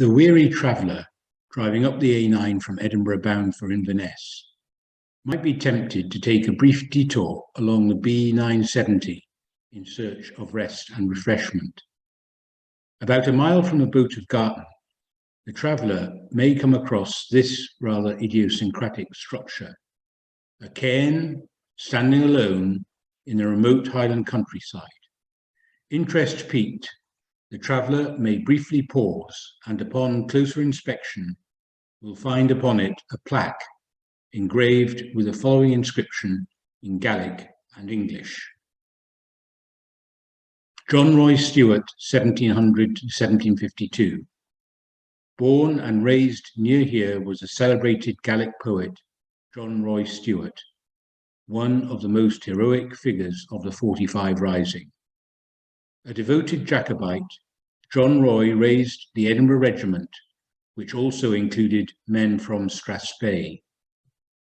The weary traveller driving up the A9 from Edinburgh bound for Inverness might be tempted to take a brief detour along the B970 in search of rest and refreshment. About a mile from the Boat of Garten, the traveller may come across this rather idiosyncratic structure, a cairn standing alone in the remote Highland countryside. Interest piqued, the traveller may briefly pause and upon closer inspection will find upon it a plaque engraved with the following inscription in Gaelic and English. John Roy Stuart, 1700 to 1752. Born and raised near here was the celebrated Gaelic poet John Roy Stuart, one of the most heroic figures of the 45 Rising. A devoted Jacobite, John Roy raised the Edinburgh Regiment, which also included men from Strathspey.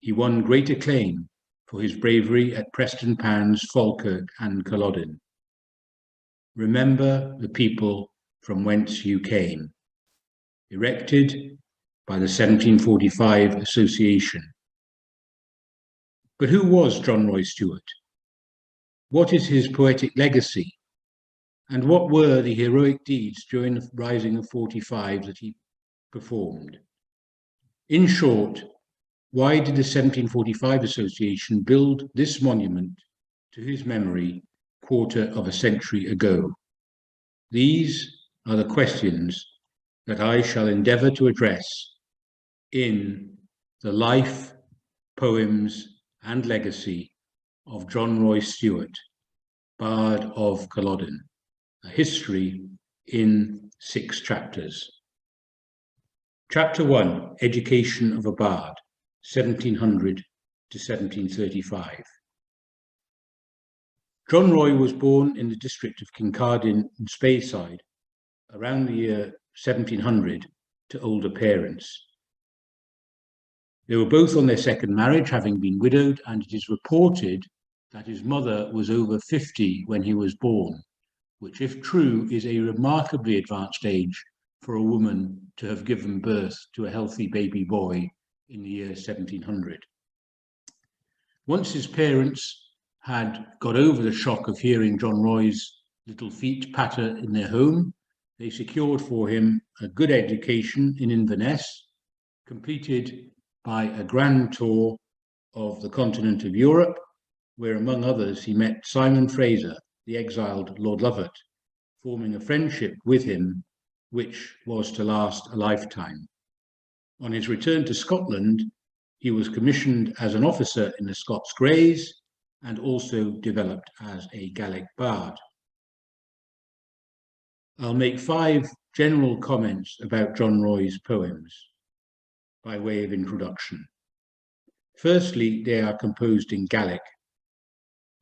He won great acclaim for his bravery at Prestonpans, Falkirk and Culloden. Remember the people from whence you came. Erected by the 1745 Association. But who was John Roy Stuart? What is his poetic legacy? And what were the heroic deeds during the Rising of 45 that he performed? In short, why did the 1745 Association build this monument to his memory quarter of a century ago? These are the questions that I shall endeavour to address in the life, poems and legacy of John Roy Stuart, Bard of Culloden, a history in 6 chapters. Chapter 1, Education of a Bard, 1700 to 1735. John Roy was born in the district of Kincardine in Speyside around the year 1700 to older parents. They were both on their second marriage, having been widowed, and it is reported that his mother was over 50 when he was born, which, if true, is a remarkably advanced age for a woman to have given birth to a healthy baby boy in the year 1700. Once his parents had got over the shock of hearing John Roy's little feet patter in their home, they secured for him a good education in Inverness, completed by a grand tour of the continent of Europe, where, among others, he met Simon Fraser, the exiled Lord Lovat, forming a friendship with him which was to last a lifetime. On his return to Scotland, he was commissioned as an officer in the Scots Greys and also developed as a Gaelic bard. I'll make 5 general comments about John Roy's poems by way of introduction. Firstly, they are composed in Gaelic.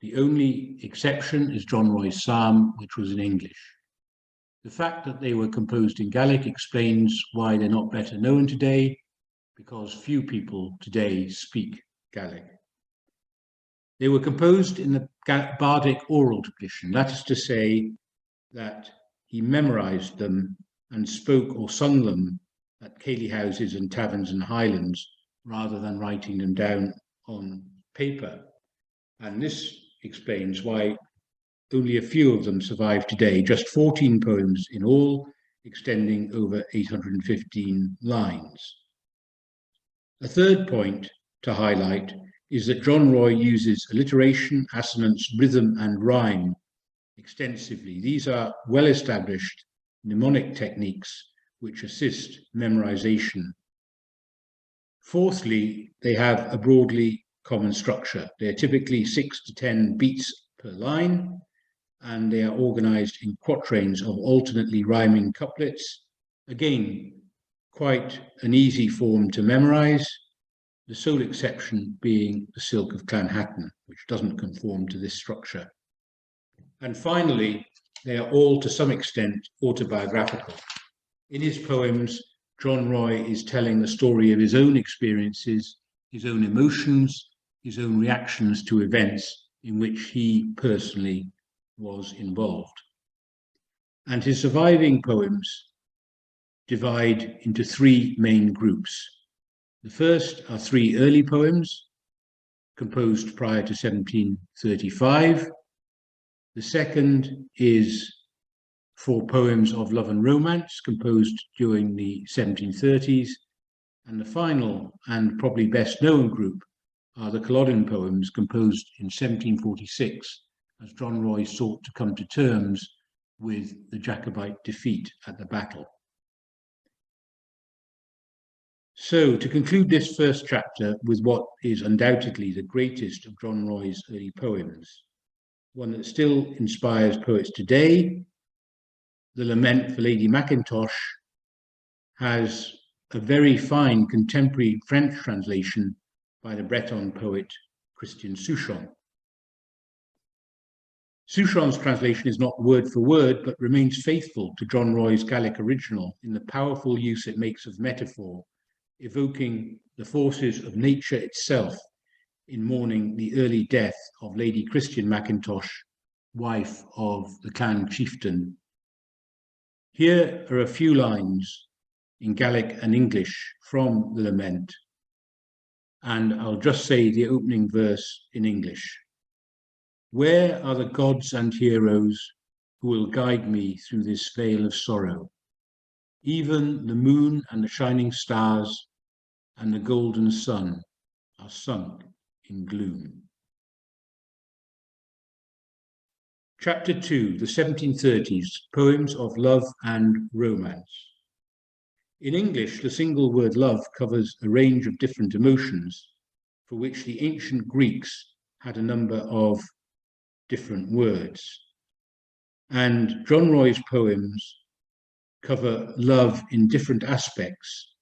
The only exception is John Roy's Psalm, which was in English. The fact that they were composed in Gaelic explains why they're not better known today, because few people today speak Gaelic. They were composed in the bardic oral tradition, that is to say that he memorized them and spoke or sung them at ceilidh houses and taverns and highlands, rather than writing them down on paper. And this explains why only a few of them survive today, just 14 poems in all, extending over 815 lines. A third point to highlight is that John Roy uses alliteration, assonance, rhythm, and rhyme extensively. These are well-established mnemonic techniques which assist memorization. Fourthly, they have a broadly common structure. They are typically 6 to 10 beats per line, and they are organized in quatrains of alternately rhyming couplets. Again, quite an easy form to memorize, the sole exception being the Silk of Clanhatton, which doesn't conform to this structure. And finally, they are all to some extent autobiographical. In his poems, John Roy is telling the story of his own experiences, his own emotions, his own reactions to events in which he personally was involved. And his surviving poems divide into three main groups. The first are three early poems composed prior to 1735. The second is four poems of love and romance composed during the 1730s. And the final and probably best known group are the Culloden poems composed in 1746 as John Roy sought to come to terms with the Jacobite defeat at the battle. So, to conclude this first chapter with what is undoubtedly the greatest of John Roy's early poems, one that still inspires poets today, the Lament for Lady Mackintosh has a very fine contemporary French translation by the Breton poet Christian Souchon. Souchon's translation is not word for word, but remains faithful to John Roy's Gaelic original in the powerful use it makes of metaphor, evoking the forces of nature itself in mourning the early death of Lady Christian Mackintosh, wife of the clan chieftain. Here are a few lines in Gaelic and English from the lament, and I'll just say the opening verse in English. Where are the gods and heroes who will guide me through this vale of sorrow? Even the moon and the shining stars and the golden sun are sunk in gloom. Chapter 2, the 1730s, Poems of Love and Romance. In English, the single word love covers a range of different emotions for which the ancient Greeks had a number of different words. And John Roy's poems cover love in different aspects,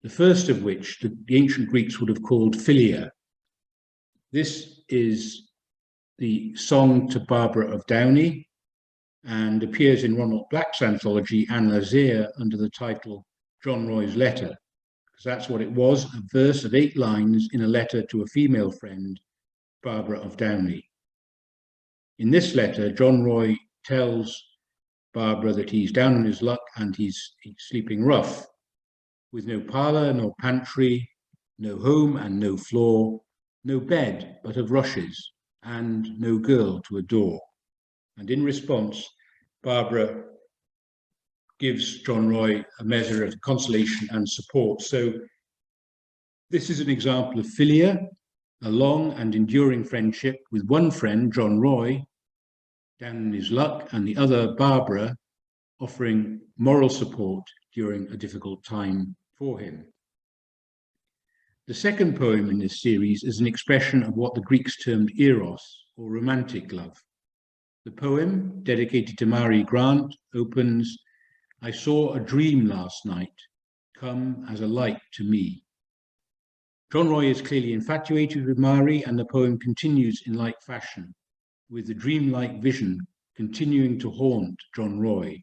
the first of which the ancient Greeks would have called philia. This is the song to Barbara of Downey and appears in Ronald Black's anthology Anne Lazare under the title John Roy's Letter, because that's what it was, a verse of 8 lines in a letter to a female friend, Barbara of Downey. In this letter, John Roy tells Barbara that he's down on his luck and he's sleeping rough, with no parlour, no pantry, no home and no floor, no bed but of rushes, and no girl to adore. And in response, Barbara gives John Roy a measure of consolation and support. So this is an example of philia, a long and enduring friendship with one friend, John Roy, down in his luck, and the other, Barbara, offering moral support during a difficult time for him. The second poem in this series is an expression of what the Greeks termed eros, or romantic love. The poem, dedicated to Mary Grant, opens, I saw a dream last night, come as a light to me. John Roy is clearly infatuated with Mary, and the poem continues in like fashion, with the dreamlike vision continuing to haunt John Roy.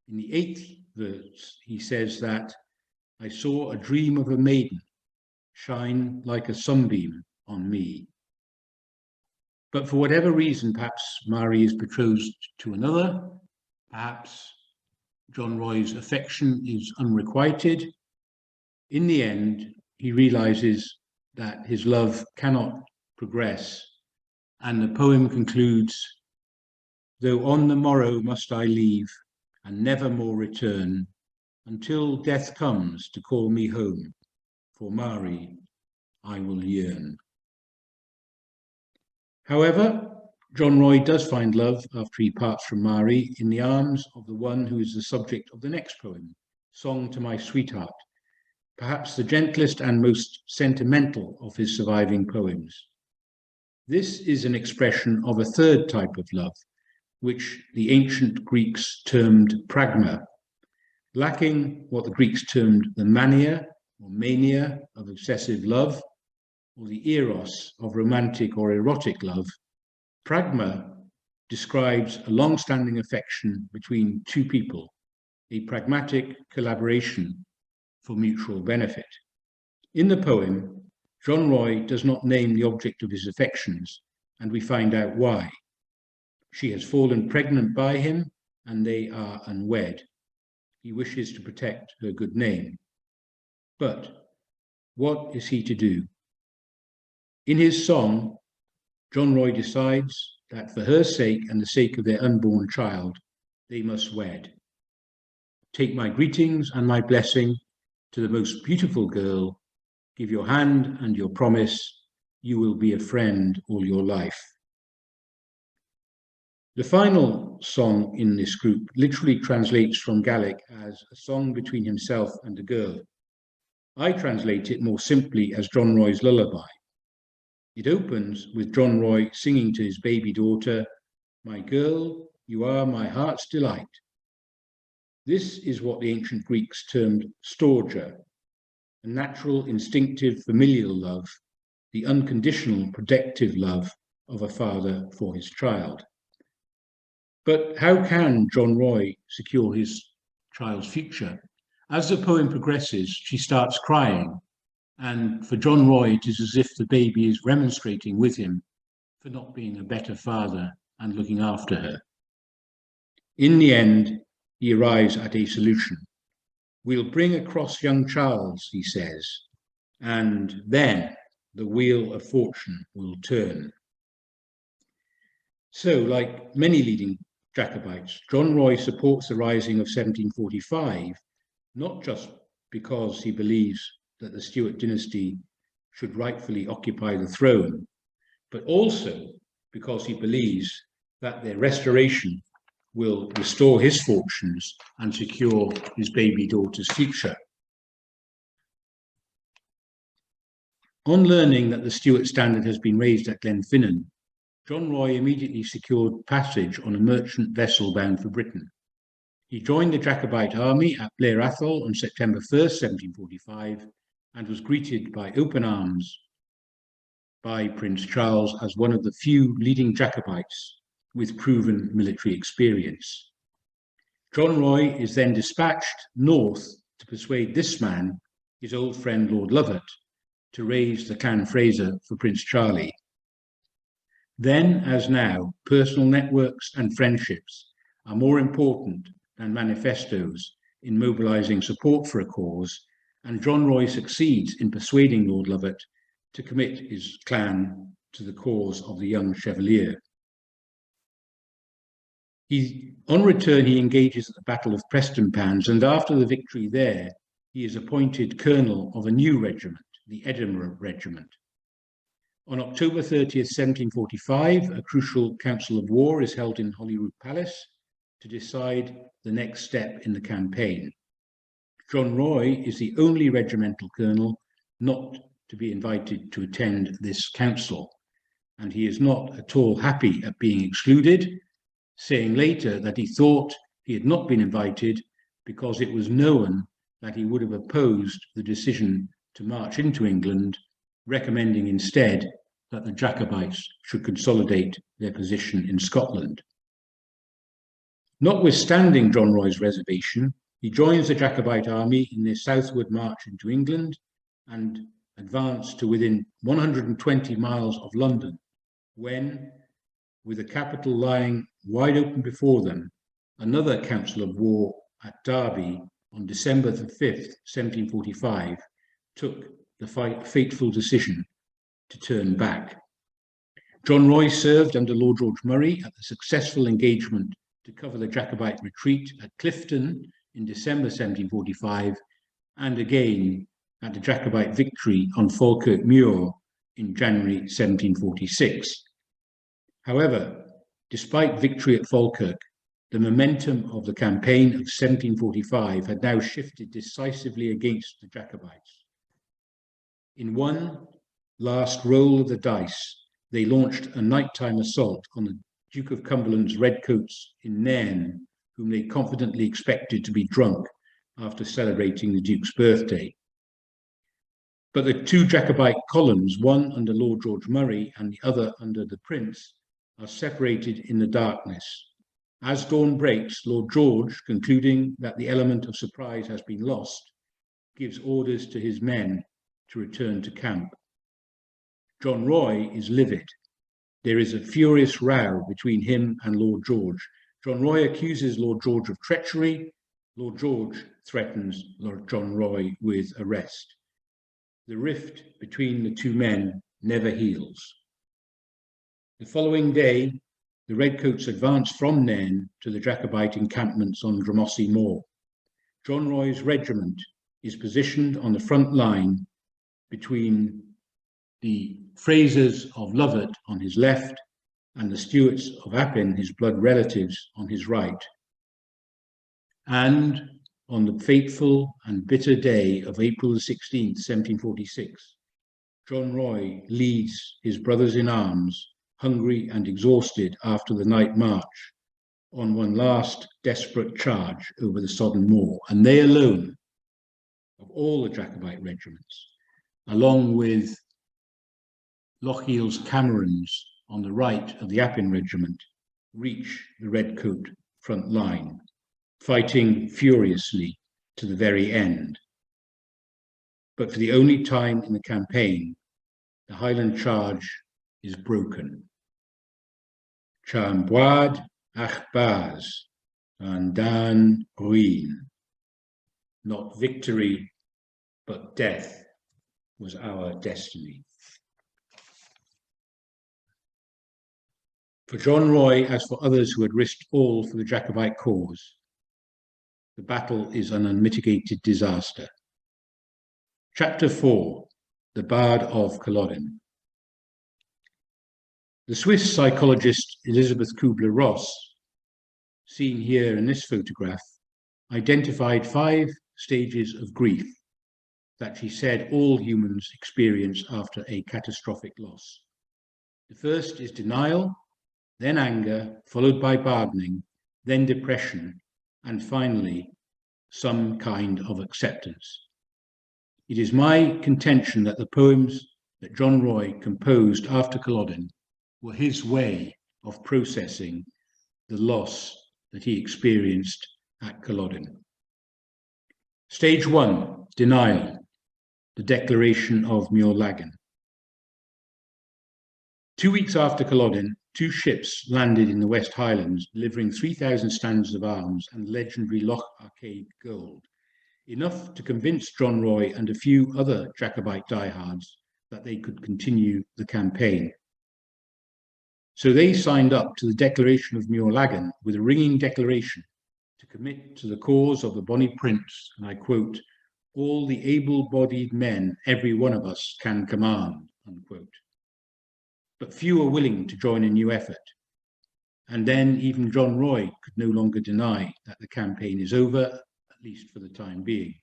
In the 8th verse, he says that, I saw a dream of a maiden shine like a sunbeam on me. But for whatever reason, perhaps Mary is betrothed to another, perhaps John Roy's affection is unrequited. In the end, he realizes that his love cannot progress, and the poem concludes, though on the morrow must I leave and never more return, until death comes to call me home, for Mary I will yearn. However, John Roy does find love after he parts from Mary in the arms of the one who is the subject of the next poem, Song to My Sweetheart, perhaps the gentlest and most sentimental of his surviving poems. This is an expression of a third type of love, which the ancient Greeks termed pragma, lacking what the Greeks termed the mania or mania of obsessive love, or the eros of romantic or erotic love. Pragma describes a long-standing affection between two people, a pragmatic collaboration for mutual benefit. In the poem, John Roy does not name the object of his affections, and we find out why. She has fallen pregnant by him, and they are unwed. he wishes to protect her good name. But what is he to do? In his song, John Roy decides that for her sake and the sake of their unborn child, they must wed. Take my greetings and my blessing to the most beautiful girl. Give your hand and your promise. You will be a friend all your life. The final song in this group literally translates from Gaelic as a song between himself and a girl. I translate it more simply as John Roy's lullaby. It opens with John Roy singing to his baby daughter, "My girl, you are my heart's delight." This is what the ancient Greeks termed storge, a natural, instinctive, familial love, the unconditional, protective love of a father for his child. But how can John Roy secure his child's future? As the poem progresses, she starts crying, and for John Roy, it is as if the baby is remonstrating with him for not being a better father and looking after her. In the end, he arrives at a solution. "We'll bring across young Charles," he says, "and then the wheel of fortune will turn." So, like many leading Jacobites, John Roy supports the rising of 1745, not just because he believes that the Stuart dynasty should rightfully occupy the throne, but also because he believes that their restoration will restore his fortunes and secure his baby daughter's future. On learning that the Stuart standard has been raised at Glenfinnan, John Roy immediately secured passage on a merchant vessel bound for Britain. He joined the Jacobite army at Blair Athol on September 1st, 1745, and was greeted by open arms by Prince Charles as one of the few leading Jacobites with proven military experience. John Roy is then dispatched north to persuade this man, his old friend Lord Lovat, to raise the Clan Fraser for Prince Charlie. Then, as now, personal networks and friendships are more important than manifestos in mobilizing support for a cause, and John Roy succeeds in persuading Lord Lovat to commit his clan to the cause of the young Chevalier. On return, he engages at the Battle of Prestonpans, and after the victory there, he is appointed colonel of a new regiment, the Edinburgh Regiment. On October 30th, 1745, a crucial council of war is held in Holyrood Palace to decide the next step in the campaign. John Roy is the only regimental colonel not to be invited to attend this council, and he is not at all happy at being excluded, saying later that he thought he had not been invited because it was known that he would have opposed the decision to march into England, recommending instead that the Jacobites should consolidate their position in Scotland. Notwithstanding John Roy's reservation, he joins the Jacobite army in their southward march into England and advanced to within 120 miles of London, when, with the capital lying wide open before them, another council of war at Derby on December the 5th, 1745, took the fateful decision to turn back. John Roy served under Lord George Murray at the successful engagement to cover the Jacobite retreat at Clifton in December 1745, and again at the Jacobite victory on Falkirk Muir in January 1746. However, despite victory at Falkirk, the momentum of the campaign of 1745 had now shifted decisively against the Jacobites. In one last roll of the dice, they launched a nighttime assault on the Duke of Cumberland's redcoats in Nairn, whom they confidently expected to be drunk after celebrating the Duke's birthday. But the two Jacobite columns, one under Lord George Murray and the other under the Prince, are separated in the darkness. As dawn breaks, Lord George, concluding that the element of surprise has been lost, gives orders to his men to return to camp. John Roy is livid. There is a furious row between him and Lord George. John Roy accuses Lord George of treachery. Lord George threatens Lord John Roy with arrest. The rift between the two men never heals. The following day, the Redcoats advance from Nairn to the Jacobite encampments on Dromossie Moor. John Roy's regiment is positioned on the front line between the Frasers of Lovat on his left and the Stuarts of Appin, his blood relatives, on his right. And on the fateful and bitter day of April 16, 1746, John Roy leads his brothers in arms, hungry and exhausted after the night march, on one last desperate charge over the sodden moor, and they alone, of all the Jacobite regiments, along with Lochiel's Camerons on the right of the Appin regiment, reach the Redcoat front line, fighting furiously to the very end. But for the only time in the campaign, the Highland charge is broken. Chamboad ach baz, and dan ruin. Not victory, but death was our destiny. For John Roy, as for others who had risked all for the Jacobite cause, the battle is an unmitigated disaster. Chapter 4, The Bard of Culloden. The Swiss psychologist Elizabeth Kubler-Ross, seen here in this photograph, identified 5 stages of grief that she said all humans experience after a catastrophic loss. The first is denial, then anger, followed by bargaining, then depression, and finally, some kind of acceptance. It is my contention that the poems that John Roy composed after Culloden were his way of processing the loss that he experienced at Culloden. Stage 1, denial, the declaration of Muirlagan. 2 weeks after Culloden, 2 ships landed in the West Highlands, delivering 3,000 standards of arms and legendary Loch Arcade gold, enough to convince John Roy and a few other Jacobite diehards that they could continue the campaign. So they signed up to the declaration of Muirlagan with a ringing declaration to commit to the cause of the Bonnie Prince, and I quote, "all the able-bodied men every one of us can command," unquote. But few were willing to join a new effort. And then even John Roy could no longer deny that the campaign is over, at least for the time being.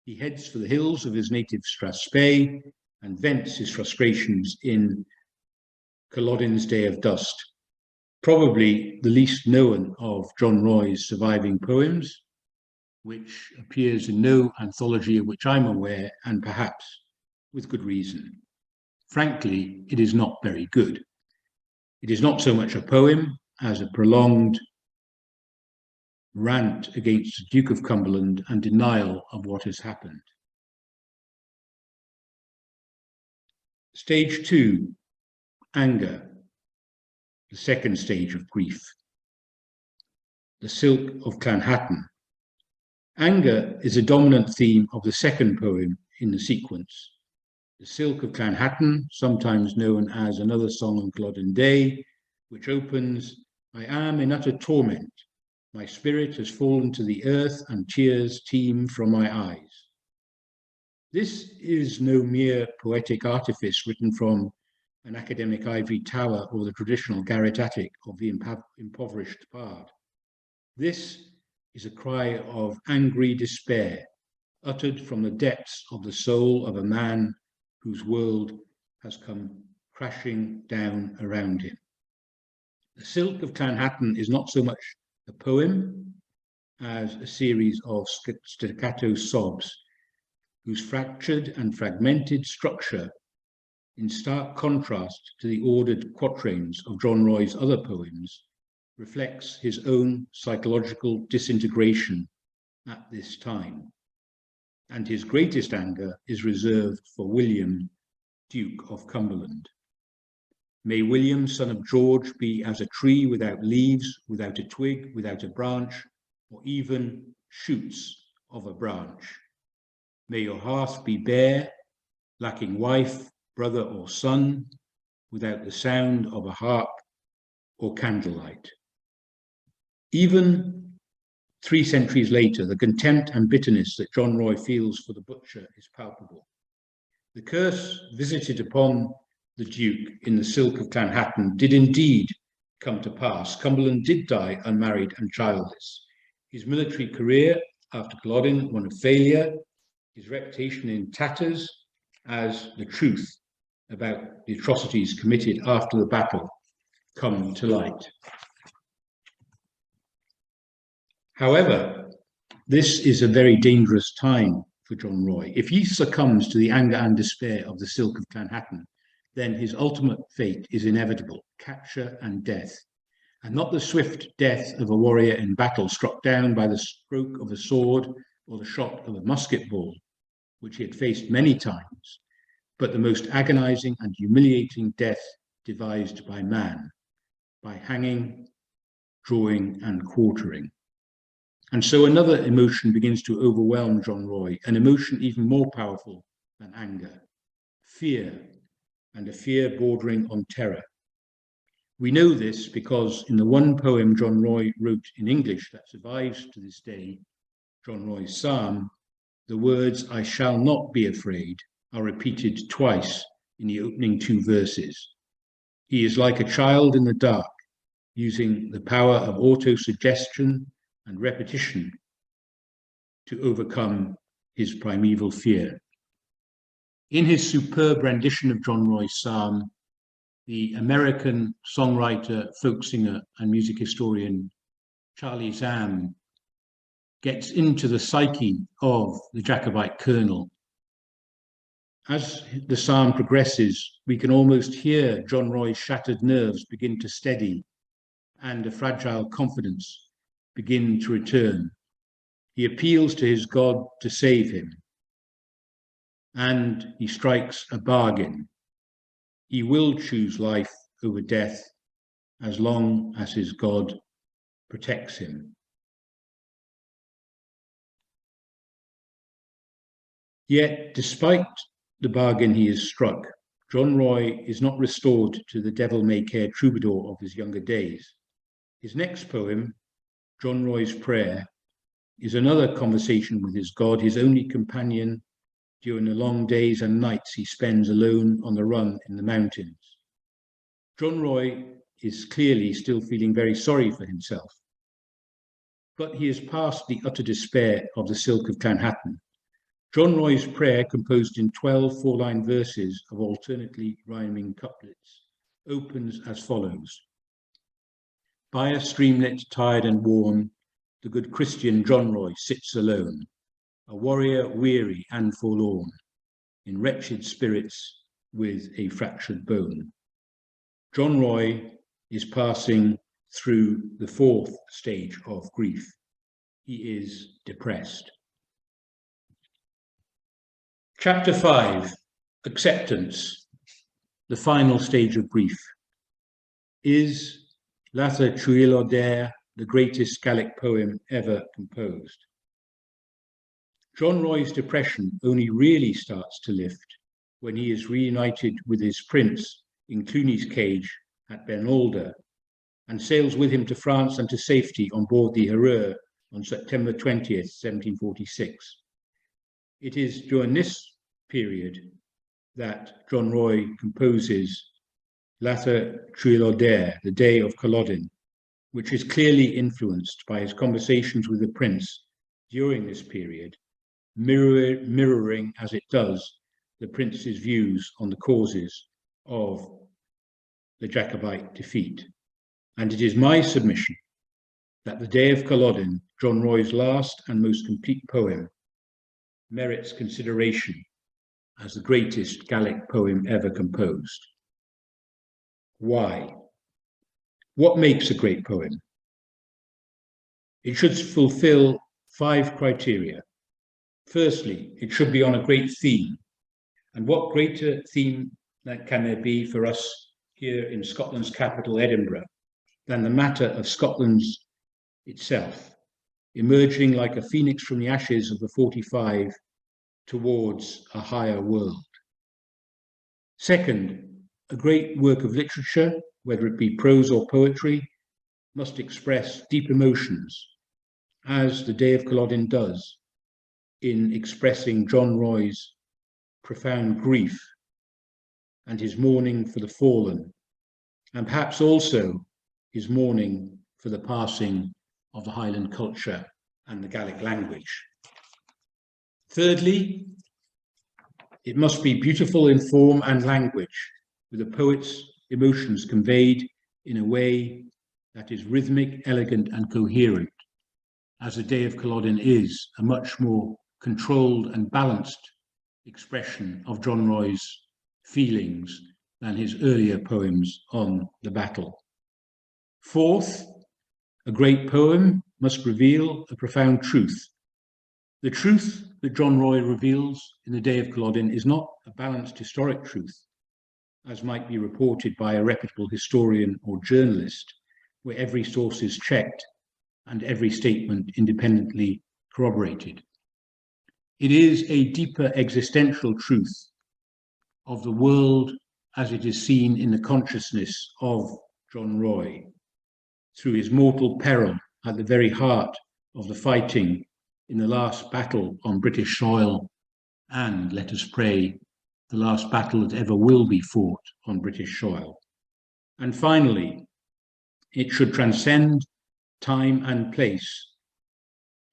He heads for the hills of his native Strathspey and vents his frustrations in Culloden's Day of Dust, probably the least known of John Roy's surviving poems, which appears in no anthology of which I'm aware, and perhaps with good reason. Frankly, it is not very good. It is not so much a poem as a prolonged rant against the Duke of Cumberland and denial of what has happened. Stage 2, anger, the second stage of grief. The Silk of Clanhattan. Anger is a dominant theme of the second poem in the sequence. The Silk of Clanhattan, sometimes known as Another Song on Culloden Day, which opens, "I am in utter torment. My spirit has fallen to the earth and tears teem from my eyes." This is no mere poetic artifice written from an academic ivory tower or the traditional garret attic of the impoverished bard. This is a cry of angry despair, uttered from the depths of the soul of a man whose world has come crashing down around him. The Silk of Clanhattan is not so much a poem as a series of staccato sobs, whose fractured and fragmented structure, in stark contrast to the ordered quatrains of John Roy's other poems, reflects his own psychological disintegration at this time. And his greatest anger is reserved for William, Duke of Cumberland. May William, son of George, be as a tree without leaves, without a twig, without a branch, or even shoots of a branch. May your hearth be bare, lacking wife, brother, or son, without the sound of a harp or candlelight. Even 3 centuries later, the contempt and bitterness that John Roy feels for the butcher is palpable. The curse visited upon the Duke in the Silk of Clanhatton did indeed come to pass. Cumberland did die unmarried and childless. His military career after Culloden, one of failure, his reputation in tatters as the truth about the atrocities committed after the battle come to light. However, this is a very dangerous time for John Roy. If he succumbs to the anger and despair of the Silk of Clanhatton, then his ultimate fate is inevitable, capture and death, and not the swift death of a warrior in battle struck down by the stroke of a sword or the shot of a musket ball, which he had faced many times, but the most agonizing and humiliating death devised by man, by hanging, drawing, and quartering. And so another emotion begins to overwhelm John Roy, an emotion even more powerful than anger, fear, and a fear bordering on terror. We know this because in the one poem John Roy wrote in English that survives to this day, John Roy's Psalm, the words, "I shall not be afraid," are repeated twice in the opening 2 verses. He is like a child in the dark, using the power of autosuggestion and repetition to overcome his primeval fear. In his superb rendition of John Roy's Psalm, the American songwriter, folk singer, and music historian Charlie Zamm gets into the psyche of the Jacobite colonel. As the psalm progresses, we can almost hear John Roy's shattered nerves begin to steady and a fragile confidence begin to return. He appeals to his God to save him, and he strikes a bargain. He will choose life over death as long as his God protects him. Yet, despite the bargain he has struck, John Roy is not restored to the devil-may-care troubadour of his younger days. His next poem, John Roy's Prayer, is another conversation with his God, his only companion during the long days and nights he spends alone on the run in the mountains. John Roy is clearly still feeling very sorry for himself, but he is past the utter despair of the Silk of Clanhatton. John Roy's Prayer, composed in 12 4-line verses of alternately rhyming couplets, opens as follows. By a streamlet tired and worn, the good Christian John Roy sits alone, a warrior weary and forlorn, in wretched spirits with a fractured bone. John Roy is passing through the 4th stage of grief. He is depressed. Chapter 5, Acceptance, the final stage of grief. Is Latha Chuilodair the greatest Gaelic poem ever composed? John Roy's depression only really starts to lift when he is reunited with his prince in Cluny's cage at Ben Alder and sails with him to France and to safety on board the Hereur on September 20th, 1746. It is during this period that John Roy composes Latha Chuilodair, the Day of Culloden, which is clearly influenced by his conversations with the prince during this period, mirroring as it does the prince's views on the causes of the Jacobite defeat. And it is my submission that the Day of Culloden, John Roy's last and most complete poem, merits consideration as the greatest Gaelic poem ever composed. Why? What makes a great poem? It should fulfill 5 criteria. Firstly, it should be on a great theme. And what greater theme can there be for us here in Scotland's capital, Edinburgh, than the matter of Scotland's itself, emerging like a phoenix from the ashes of the 45 towards a higher world. Second, a great work of literature, whether it be prose or poetry, must express deep emotions, as the Day of Culloden does in expressing John Roy's profound grief and his mourning for the fallen, and perhaps also his mourning for the passing of the Highland culture and the Gaelic language. Thirdly, it must be beautiful in form and language, with the poet's emotions conveyed in a way that is rhythmic, elegant, and coherent, as the Day of Culloden is a much more controlled and balanced expression of John Roy's feelings than his earlier poems on the battle. Fourth, a great poem must reveal a profound truth. The truth that John Roy reveals in the Day of Culloden is not a balanced historic truth, as might be reported by a reputable historian or journalist, where every source is checked and every statement independently corroborated. It is a deeper existential truth of the world as it is seen in the consciousness of John Roy, through his mortal peril at the very heart of the fighting in the last battle on British soil, and, let us pray, the last battle that ever will be fought on British soil. And finally, it should transcend time and place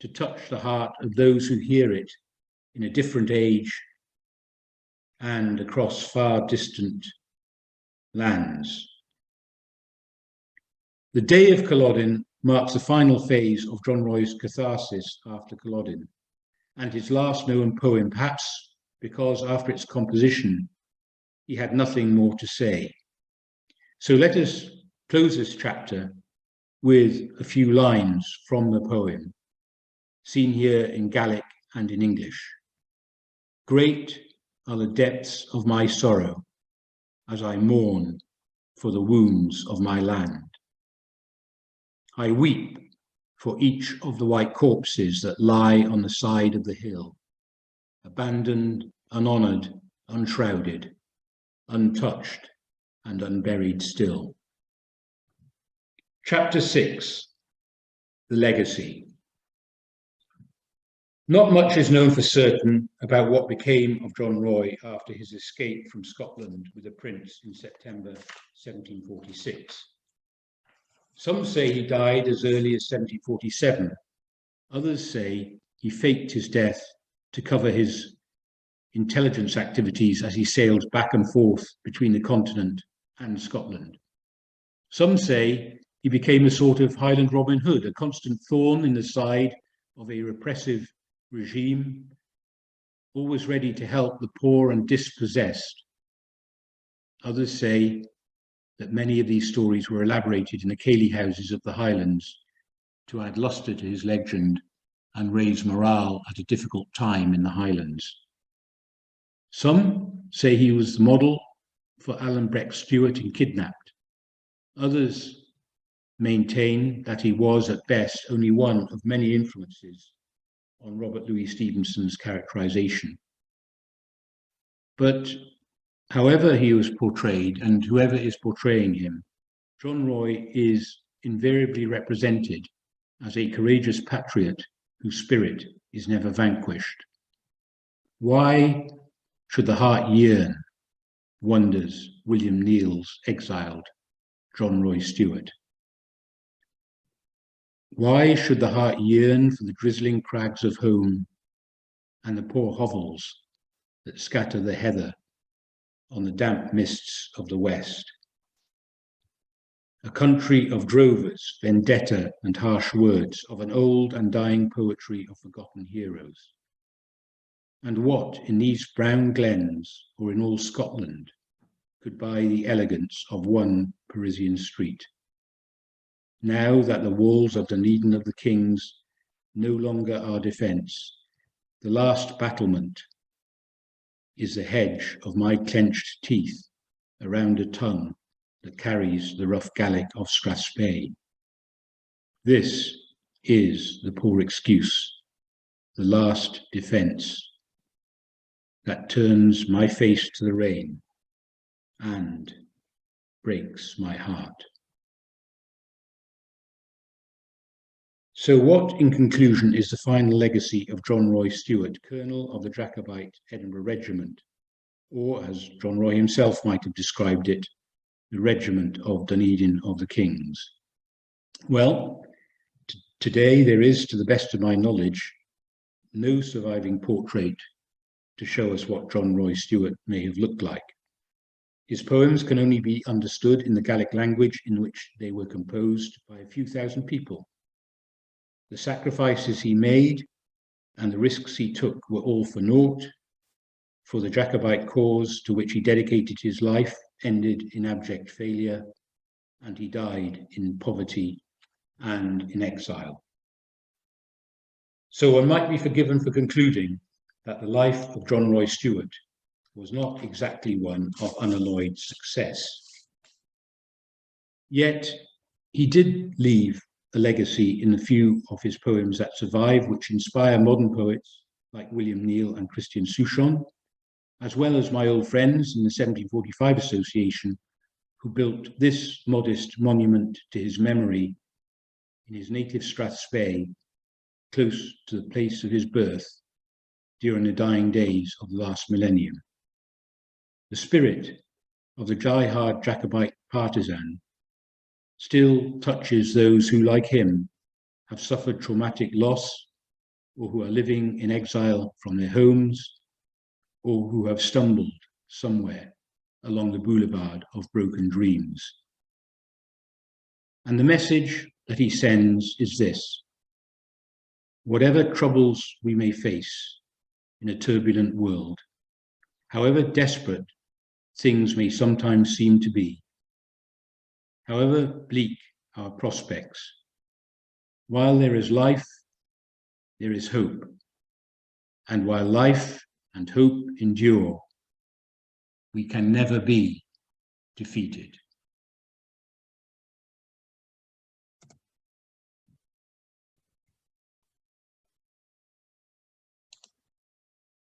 to touch the heart of those who hear it in a different age and across far distant lands. The Day of Culloden marks the final phase of John Roy's catharsis after Culloden, and his last known poem, perhaps because after its composition, he had nothing more to say. So let us close this chapter with a few lines from the poem, seen here in Gaelic and in English. Great are the depths of my sorrow as I mourn for the wounds of my land. I weep for each of the white corpses that lie on the side of the hill, abandoned, unhonoured, unshrouded, untouched, and unburied still. Chapter 6, The Legacy. Not much is known for certain about what became of John Roy after his escape from Scotland with the Prince in September 1746. Some say he died as early as 1747. Others say he faked his death to cover his intelligence activities as he sailed back and forth between the continent and Scotland. Some say he became a sort of Highland Robin Hood, a constant thorn in the side of a repressive regime, always ready to help the poor and dispossessed. Others say that many of these stories were elaborated in the ceilidh houses of the Highlands to add lustre to his legend and raise morale at a difficult time in the Highlands. Some say he was the model for Alan Breck Stuart in Kidnapped. Others maintain that he was, at best, only one of many influences on Robert Louis Stevenson's characterization. But however he was portrayed, and whoever is portraying him, John Roy is invariably represented as a courageous patriot whose spirit is never vanquished. Why should the heart yearn, wonders William Neil's exiled John Roy Stuart. Why should the heart yearn for the drizzling crags of home and the poor hovels that scatter the heather on the damp mists of the west? A country of drovers, vendetta and harsh words, of an old and dying poetry of forgotten heroes. And what in these brown glens or in all Scotland could buy the elegance of one Parisian street? Now that the walls of Dunedin of the Kings no longer are defence, the last battlement is the hedge of my clenched teeth around a tongue that carries the rough Gaelic of Strathspey. This is the poor excuse, the last defence, that turns my face to the rain and breaks my heart. So what, in conclusion, is the final legacy of John Roy Stuart, Colonel of the Jacobite Edinburgh Regiment, or as John Roy himself might have described it, the Regiment of Dunedin of the Kings? Well, today there is, to the best of my knowledge, no surviving portrait to show us what John Roy Stuart may have looked like. His poems can only be understood in the Gaelic language in which they were composed by a few thousand people. The sacrifices he made and the risks he took were all for naught, for the Jacobite cause to which he dedicated his life ended in abject failure, and he died in poverty and in exile. So one might be forgiven for concluding that the life of John Roy Stuart was not exactly one of unalloyed success. Yet he did leave a legacy in the few of his poems that survive, which inspire modern poets like William Neal and Christian Souchon, as well as my old friends in the 1745 Association, who built this modest monument to his memory in his native Strathspey, close to the place of his birth during the dying days of the last millennium. The spirit of the die-hard Jacobite partisan still touches those who, like him, have suffered traumatic loss, or who are living in exile from their homes, or who have stumbled somewhere along the boulevard of broken dreams. And the message that he sends is this: whatever troubles we may face in a turbulent world, however desperate things may sometimes seem to be, however bleak our prospects, while there is life, there is hope. And while life and hope endure, we can never be defeated.